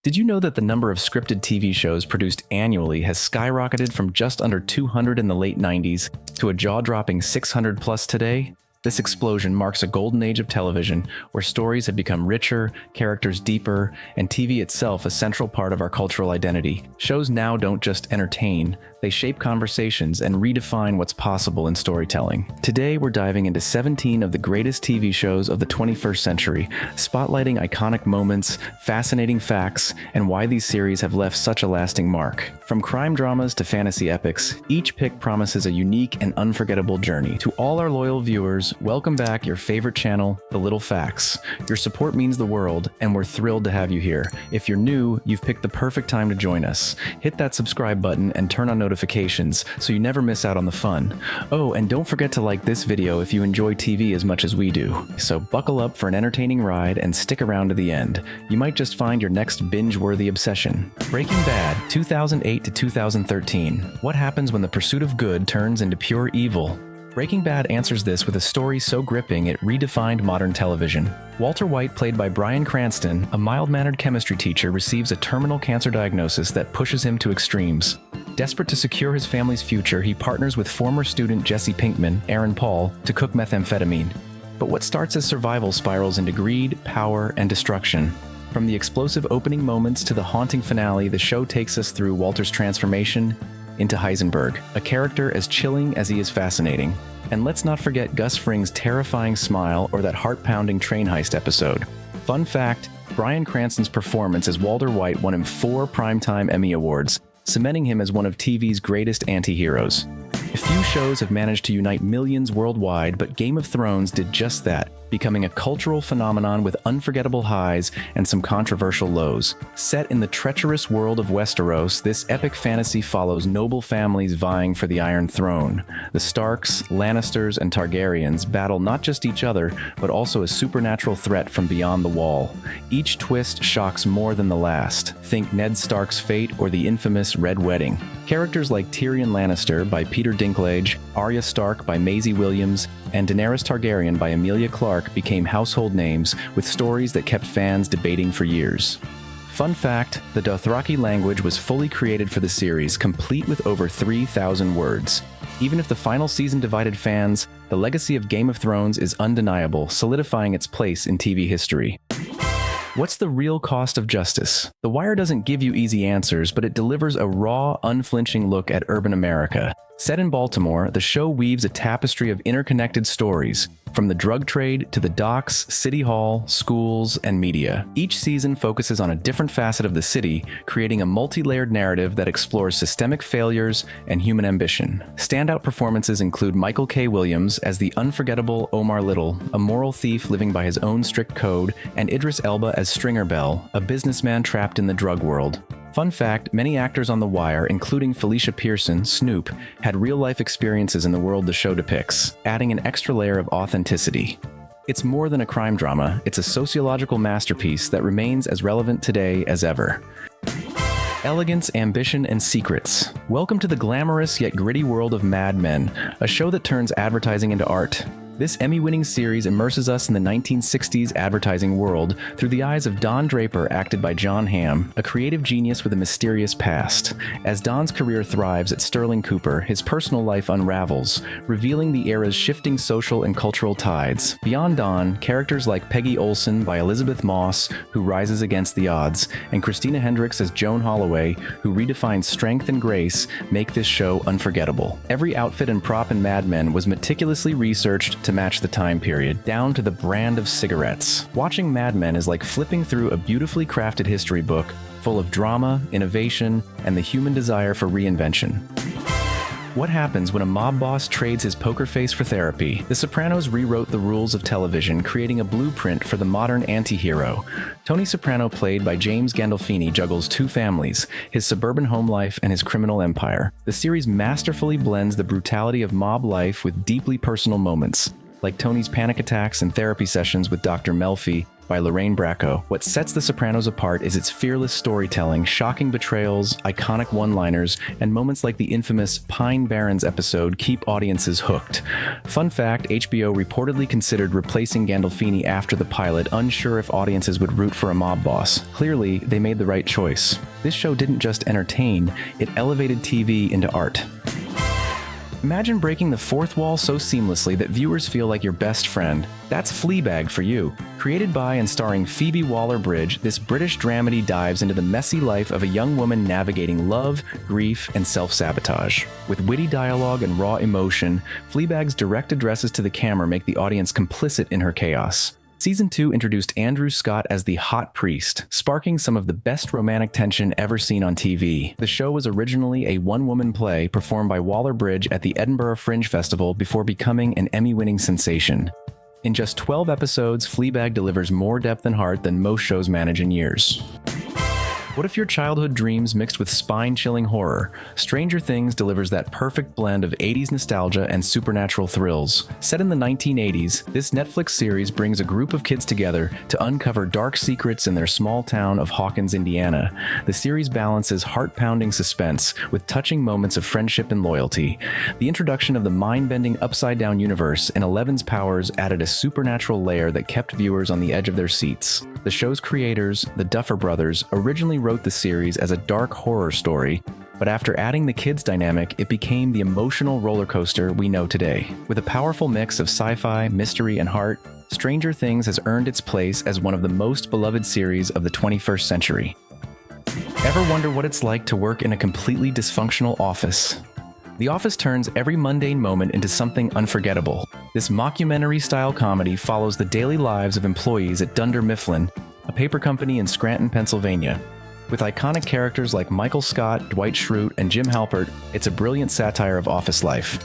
Did you know that the number of scripted TV shows produced annually has skyrocketed from just under 200 in the late 90s to a jaw-dropping 600 plus today? This explosion marks a golden age of television where stories have become richer, characters deeper, and TV itself a central part of our cultural identity. Shows now don't just entertain, they shape conversations and redefine what's possible in storytelling. Today, we're diving into 17 of the greatest TV shows of the 21st century, spotlighting iconic moments, fascinating facts, and why these series have left such a lasting mark. From crime dramas to fantasy epics, each pick promises a unique and unforgettable journey. To all our loyal viewers, welcome back your favorite channel, The Little Facts. Your support means the world, and we're thrilled to have you here. If you're new, you've picked the perfect time to join us. Hit that subscribe button and turn on notifications so you never miss out on the fun. Oh, and don't forget to like this video if you enjoy TV as much as we do. So buckle up for an entertaining ride and stick around to the end. You might just find your next binge-worthy obsession. Breaking Bad, 2008 to 2013. What happens when the pursuit of good turns into pure evil? Breaking Bad answers this with a story so gripping it redefined modern television. Walter White, played by Bryan Cranston, a mild-mannered chemistry teacher, receives a terminal cancer diagnosis that pushes him to extremes. Desperate to secure his family's future, he partners with former student Jesse Pinkman, Aaron Paul, to cook methamphetamine. But what starts as survival spirals into greed, power, and destruction. From the explosive opening moments to the haunting finale, the show takes us through Walter's transformation into Heisenberg, a character as chilling as he is fascinating. And let's not forget Gus Fring's terrifying smile or that heart-pounding train heist episode. Fun fact, Bryan Cranston's performance as Walter White won him 4 Primetime Emmy Awards, cementing him as one of TV's greatest anti-heroes. A few shows have managed to unite millions worldwide, but Game of Thrones did just that, becoming a cultural phenomenon with unforgettable highs and some controversial lows. Set in the treacherous world of Westeros, this epic fantasy follows noble families vying for the Iron Throne. The Starks, Lannisters, and Targaryens battle not just each other, but also a supernatural threat from beyond the Wall. Each twist shocks more than the last. Think Ned Stark's fate or the infamous Red Wedding. Characters like Tyrion Lannister by Peter Dinklage, Arya Stark by Maisie Williams, and Daenerys Targaryen by Emilia Clarke became household names with stories that kept fans debating for years. Fun fact, the Dothraki language was fully created for the series, complete with over 3,000 words. Even if the final season divided fans, the legacy of Game of Thrones is undeniable, solidifying its place in TV history. What's the real cost of justice? The Wire doesn't give you easy answers, but it delivers a raw, unflinching look at urban America. Set in Baltimore, the show weaves a tapestry of interconnected stories, from the drug trade to the docks, city hall, schools, and media. Each season focuses on a different facet of the city, creating a multi-layered narrative that explores systemic failures and human ambition. Standout performances include Michael K. Williams as the unforgettable Omar Little, a moral thief living by his own strict code, and Idris Elba as Stringer Bell, a businessman trapped in the drug world. Fun fact, many actors on The Wire, including Felicia Pearson, Snoop, had real-life experiences in the world the show depicts, adding an extra layer of authenticity. It's more than a crime drama, it's a sociological masterpiece that remains as relevant today as ever. Elegance, ambition, and secrets. Welcome to the glamorous yet gritty world of Mad Men, a show that turns advertising into art. This Emmy-winning series immerses us in the 1960s advertising world through the eyes of Don Draper, acted by John Hamm, a creative genius with a mysterious past. As Don's career thrives at Sterling Cooper, his personal life unravels, revealing the era's shifting social and cultural tides. Beyond Don, characters like Peggy Olson by Elizabeth Moss, who rises against the odds, and Christina Hendricks as Joan Holloway, who redefines strength and grace, make this show unforgettable. Every outfit and prop in Mad Men was meticulously researched to match the time period, down to the brand of cigarettes. Watching Mad Men is like flipping through a beautifully crafted history book, full of drama, innovation, and the human desire for reinvention. What happens when a mob boss trades his poker face for therapy? The Sopranos rewrote the rules of television, creating a blueprint for the modern anti-hero. Tony Soprano, played by James Gandolfini, juggles 2 families, his suburban home life and his criminal empire. The series masterfully blends the brutality of mob life with deeply personal moments, like Tony's panic attacks and therapy sessions with Dr. Melfi by Lorraine Bracco. What sets The Sopranos apart is its fearless storytelling, shocking betrayals, iconic one-liners, and moments like the infamous Pine Barrens episode keep audiences hooked. Fun fact, HBO reportedly considered replacing Gandolfini after the pilot, unsure if audiences would root for a mob boss. Clearly, they made the right choice. This show didn't just entertain, it elevated TV into art. Imagine breaking the fourth wall so seamlessly that viewers feel like your best friend. That's Fleabag for you. Created by and starring Phoebe Waller-Bridge, this British dramedy dives into the messy life of a young woman navigating love, grief, and self-sabotage. With witty dialogue and raw emotion, Fleabag's direct addresses to the camera make the audience complicit in her chaos. Season 2 introduced Andrew Scott as the Hot Priest, sparking some of the best romantic tension ever seen on TV. The show was originally a one-woman play performed by Waller-Bridge at the Edinburgh Fringe Festival before becoming an Emmy-winning sensation. In just 12 episodes, Fleabag delivers more depth and heart than most shows manage in years. What if your childhood dreams mixed with spine-chilling horror? Stranger Things delivers that perfect blend of 80s nostalgia and supernatural thrills. Set in the 1980s, this Netflix series brings a group of kids together to uncover dark secrets in their small town of Hawkins, Indiana. The series balances heart-pounding suspense with touching moments of friendship and loyalty. The introduction of the mind-bending upside-down universe and Eleven's powers added a supernatural layer that kept viewers on the edge of their seats. The show's creators, the Duffer Brothers, originally wrote the series as a dark horror story, but after adding the kids dynamic, it became the emotional roller coaster we know today. With a powerful mix of sci-fi, mystery, and heart, Stranger Things has earned its place as one of the most beloved series of the 21st century. Ever wonder what it's like to work in a completely dysfunctional office? The Office turns every mundane moment into something unforgettable. This mockumentary-style comedy follows the daily lives of employees at Dunder Mifflin, a paper company in Scranton, Pennsylvania. With iconic characters like Michael Scott, Dwight Schrute, and Jim Halpert, it's a brilliant satire of office life.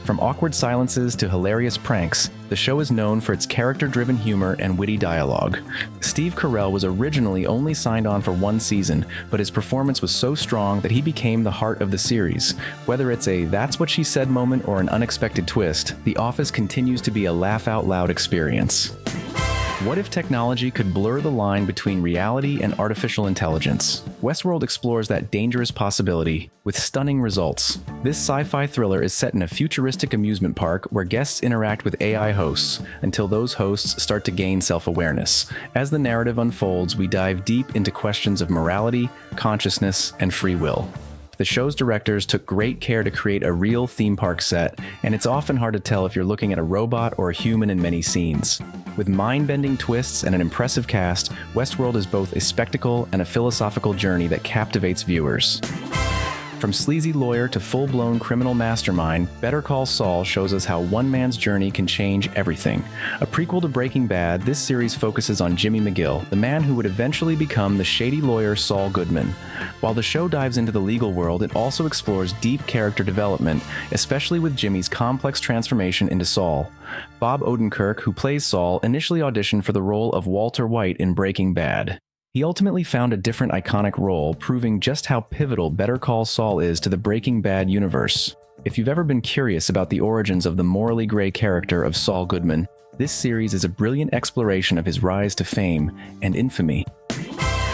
From awkward silences to hilarious pranks, the show is known for its character-driven humor and witty dialogue. Steve Carell was originally only signed on for one season, but his performance was so strong that he became the heart of the series. Whether it's a "that's what she said" moment or an unexpected twist, The Office continues to be a laugh-out-loud experience. What if technology could blur the line between reality and artificial intelligence? Westworld explores that dangerous possibility with stunning results. This sci-fi thriller is set in a futuristic amusement park where guests interact with AI hosts until those hosts start to gain self-awareness. As the narrative unfolds, we dive deep into questions of morality, consciousness, and free will. The show's directors took great care to create a real theme park set, and it's often hard to tell if you're looking at a robot or a human in many scenes. With mind-bending twists and an impressive cast, Westworld is both a spectacle and a philosophical journey that captivates viewers. From sleazy lawyer to full-blown criminal mastermind, Better Call Saul shows us how one man's journey can change everything. A prequel to Breaking Bad, this series focuses on Jimmy McGill, the man who would eventually become the shady lawyer Saul Goodman. While the show dives into the legal world, it also explores deep character development, especially with Jimmy's complex transformation into Saul. Bob Odenkirk, who plays Saul, initially auditioned for the role of Walter White in Breaking Bad. He ultimately found a different iconic role, proving just how pivotal Better Call Saul is to the Breaking Bad universe. If you've ever been curious about the origins of the morally gray character of Saul Goodman, this series is a brilliant exploration of his rise to fame and infamy.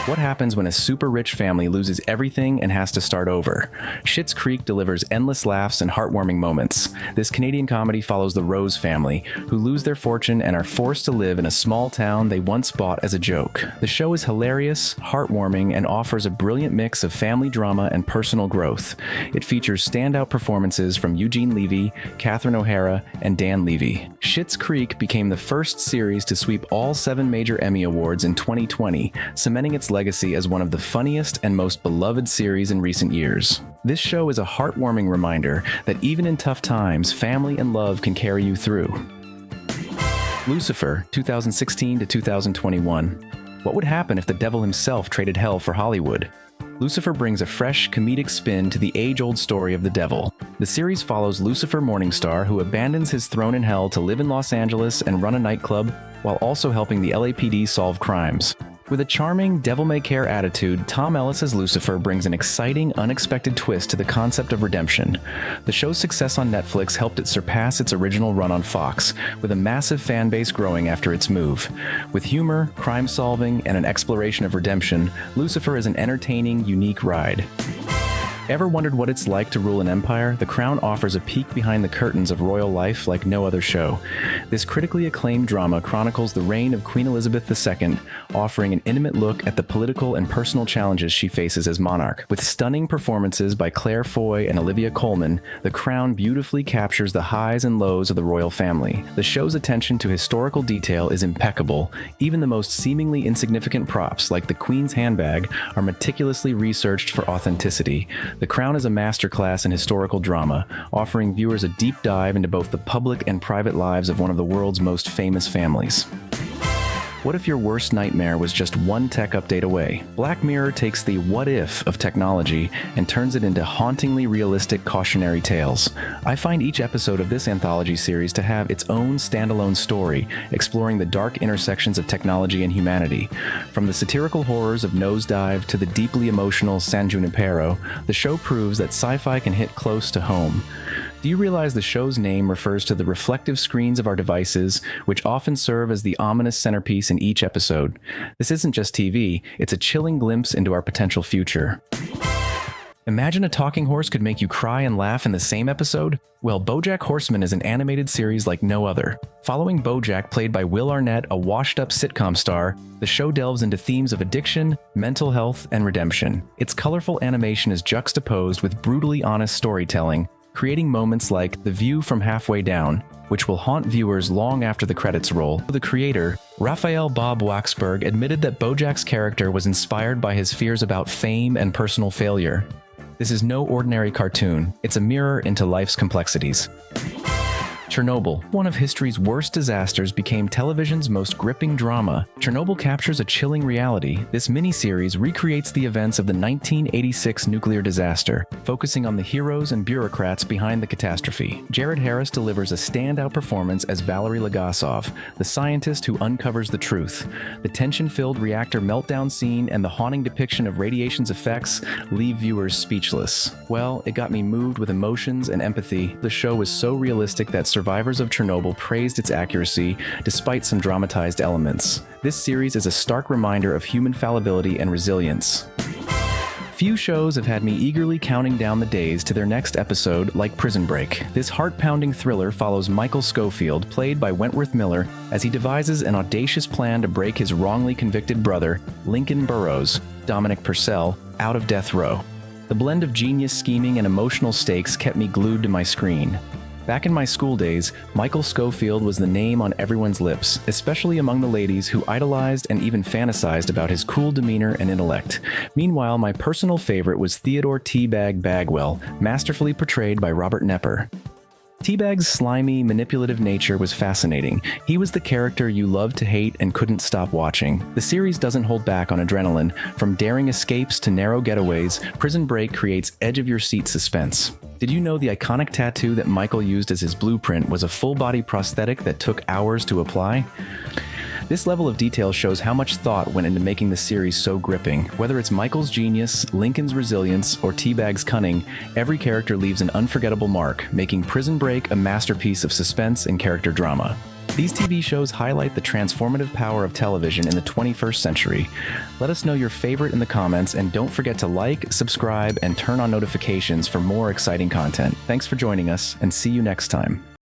What happens when a super-rich family loses everything and has to start over? Schitt's Creek delivers endless laughs and heartwarming moments. This Canadian comedy follows the Rose family, who lose their fortune and are forced to live in a small town they once bought as a joke. The show is hilarious, heartwarming, and offers a brilliant mix of family drama and personal growth. It features standout performances from Eugene Levy, Catherine O'Hara, and Dan Levy. Schitt's Creek became the first series to sweep all 7 major Emmy Awards in 2020, cementing its legacy as one of the funniest and most beloved series in recent years. This show is a heartwarming reminder that even in tough times, family and love can carry you through. Lucifer, 2016 to 2021. What would happen if the devil himself traded hell for Hollywood? Lucifer brings a fresh, comedic spin to the age-old story of the devil. The series follows Lucifer Morningstar, who abandons his throne in hell to live in Los Angeles and run a nightclub, while also helping the LAPD solve crimes. With a charming, devil-may-care attitude, Tom Ellis as Lucifer brings an exciting, unexpected twist to the concept of redemption. The show's success on Netflix helped it surpass its original run on Fox, with a massive fan base growing after its move. With humor, crime-solving, and an exploration of redemption, Lucifer is an entertaining, unique ride. Ever wondered what it's like to rule an empire? The Crown offers a peek behind the curtains of royal life like no other show. This critically acclaimed drama chronicles the reign of Queen Elizabeth II, offering an intimate look at the political and personal challenges she faces as monarch. With stunning performances by Claire Foy and Olivia Colman, The Crown beautifully captures the highs and lows of the royal family. The show's attention to historical detail is impeccable. Even the most seemingly insignificant props, like the Queen's handbag, are meticulously researched for authenticity. The Crown is a masterclass in historical drama, offering viewers a deep dive into both the public and private lives of one of the world's most famous families. What if your worst nightmare was just one tech update away? Black Mirror takes the what if of technology and turns it into hauntingly realistic cautionary tales. I find each episode of this anthology series to have its own standalone story, exploring the dark intersections of technology and humanity. From the satirical horrors of Nosedive to the deeply emotional San Junipero, the show proves that sci-fi can hit close to home. Do you realize the show's name refers to the reflective screens of our devices, which often serve as the ominous centerpiece in each episode? This isn't just TV, it's a chilling glimpse into our potential future. Imagine a talking horse could make you cry and laugh in the same episode? Well, BoJack Horseman is an animated series like no other. Following BoJack, played by Will Arnett, a washed-up sitcom star, the show delves into themes of addiction, mental health, and redemption. Its colorful animation is juxtaposed with brutally honest storytelling, creating moments like the view from halfway down, which will haunt viewers long after the credits roll. The creator, Raphael Bob Waxberg, admitted that BoJack's character was inspired by his fears about fame and personal failure. This is no ordinary cartoon, it's a mirror into life's complexities. Chernobyl, one of history's worst disasters, became television's most gripping drama. Chernobyl captures a chilling reality. This miniseries recreates the events of the 1986 nuclear disaster, focusing on the heroes and bureaucrats behind the catastrophe. Jared Harris delivers a standout performance as Valery Legasov, the scientist who uncovers the truth. The tension-filled reactor meltdown scene and the haunting depiction of radiation's effects leave viewers speechless. Well, it got me moved with emotions and empathy. The show was so realistic that survivors of Chernobyl praised its accuracy despite some dramatized elements. This series is a stark reminder of human fallibility and resilience. Few shows have had me eagerly counting down the days to their next episode like Prison Break. This heart-pounding thriller follows Michael Scofield, played by Wentworth Miller, as he devises an audacious plan to break his wrongly convicted brother, Lincoln Burrows, Dominic Purcell, out of death row. The blend of genius scheming and emotional stakes kept me glued to my screen. Back in my school days, Michael Scofield was the name on everyone's lips, especially among the ladies who idolized and even fantasized about his cool demeanor and intellect. Meanwhile, my personal favorite was Theodore Teabag Bagwell, masterfully portrayed by Robert Knepper. Teabag's slimy, manipulative nature was fascinating. He was the character you loved to hate and couldn't stop watching. The series doesn't hold back on adrenaline. From daring escapes to narrow getaways, Prison Break creates edge-of-your-seat suspense. Did you know the iconic tattoo that Michael used as his blueprint was a full-body prosthetic that took hours to apply? This level of detail shows how much thought went into making the series so gripping. Whether it's Michael's genius, Lincoln's resilience, or Teabag's cunning, every character leaves an unforgettable mark, making Prison Break a masterpiece of suspense and character drama. These TV shows highlight the transformative power of television in the 21st century. Let us know your favorite in the comments, and don't forget to like, subscribe, and turn on notifications for more exciting content. Thanks for joining us, and see you next time.